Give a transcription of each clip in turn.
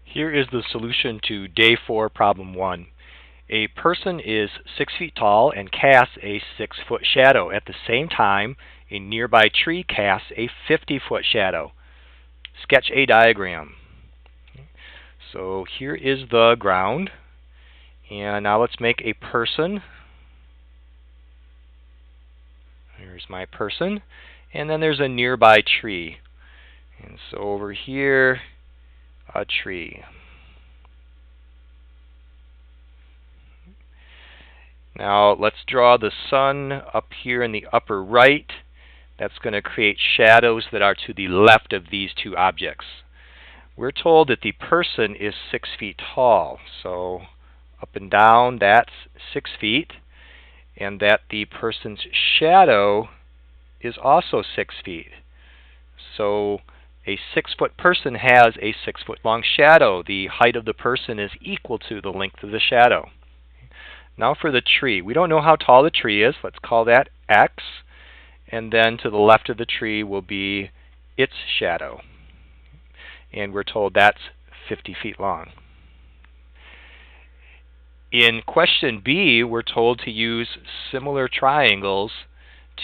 Here is the solution to Day 4, Problem 1. A person is 6 feet tall and casts a 6-foot shadow. At the same time, a nearby tree casts a 50-foot shadow. Sketch a diagram. So here is the ground. And now let's make a person. Here's my person. And then there's a nearby tree. And so over here, a tree. Now let's draw the sun up here in the upper right. That's going to create shadows that are to the left of these two objects. We're told that the person is 6 feet tall. So up and down, that's 6 feet. And that the person's shadow is also 6 feet. So a 6-foot person has a 6-foot long shadow. The height of the person is equal to the length of the shadow. Now for the tree. We don't know how tall the tree is. Let's call that X. And then to the left of the tree will be its shadow. And we're told that's 50 feet long. In question B, we're told to use similar triangles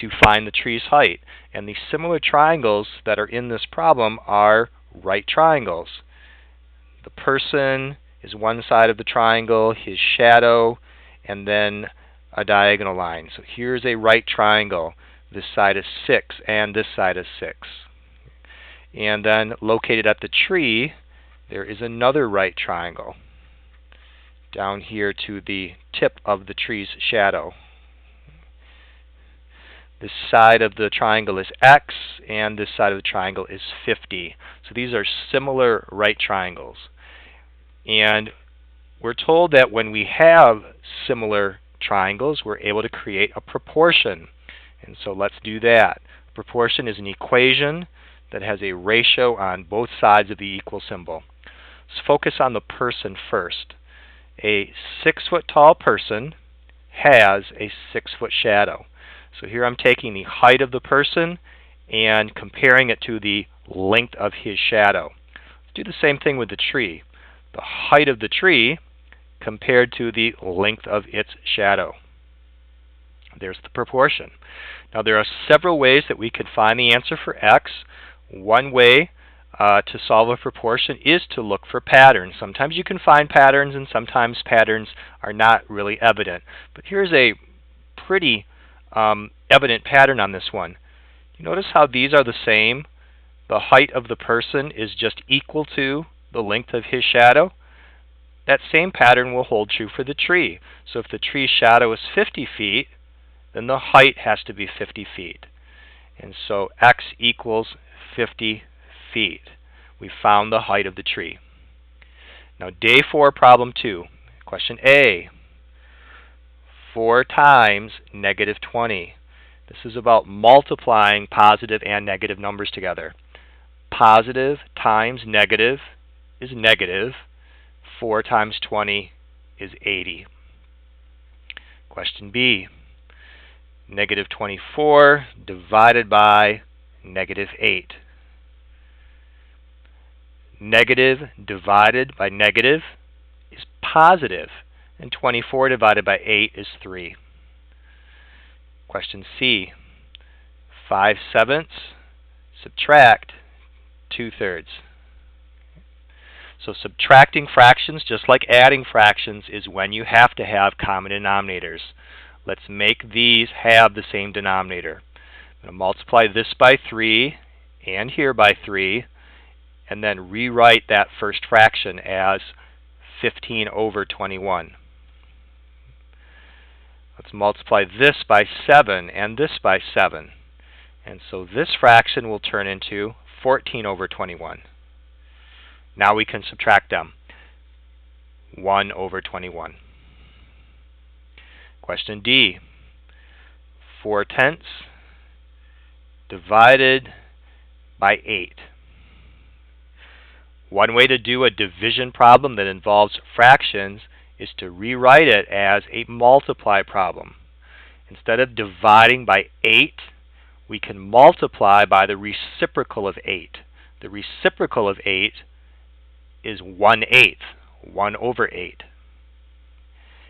to find the tree's height. And the similar triangles that are in this problem are right triangles. The person is one side of the triangle, his shadow, and then a diagonal line. So here's a right triangle. This side is 6, and this side is 6. And then located at the tree, there is another right triangle down here to the tip of the tree's shadow. This side of the triangle is X, and this side of the triangle is 50. So these are similar right triangles. And we're told that when we have similar triangles, we're able to create a proportion. And so let's do that. Proportion is an equation that has a ratio on both sides of the equal symbol. Let's focus on the person first. A 6-foot tall person has a 6-foot shadow. So here I'm taking the height of the person and comparing it to the length of his shadow. Let's do the same thing with the tree. The height of the tree compared to the length of its shadow. There's the proportion. Now there are several ways that we could find the answer for X. One way to solve a proportion is to look for patterns. Sometimes you can find patterns, and sometimes patterns are not really evident. But here's a pretty evident pattern on this one. You notice how these are the same? The height of the person is just equal to the length of his shadow. That same pattern will hold true for the tree. So if the tree's shadow is 50 feet, then the height has to be 50 feet. And so X equals 50 feet. We found the height of the tree. Now Day 4, Problem 2. Question A. 4 times negative 20. This is about multiplying positive and negative numbers together. Positive times negative is negative. 4 times 20 is 80. Question B. Negative 24 divided by negative 8. Negative divided by negative is positive, and 24 divided by 8 is 3. Question C. 5/7 subtract 2/3. So subtracting fractions, just like adding fractions, is when you have to have common denominators. Let's make these have the same denominator. I'm going to multiply this by 3 and here by 3, and then rewrite that first fraction as 15 over 21. Let's multiply this by 7 and this by 7. And so this fraction will turn into 14 over 21. Now we can subtract them. 1 over 21. Question D. 4/10 divided by 8. One way to do a division problem that involves fractions is to rewrite it as a multiply problem. Instead of dividing by 8, we can multiply by the reciprocal of 8. The reciprocal of 8 is 1/8, 1 over 8.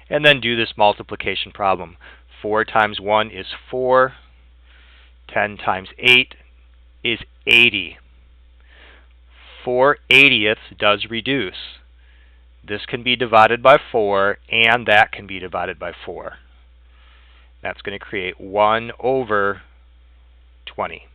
And then do this multiplication problem. 4 times 1 is 4. 10 times 8 is 80. 4/80ths does reduce. This can be divided by 4, and that can be divided by 4. That's going to create 1 over 20.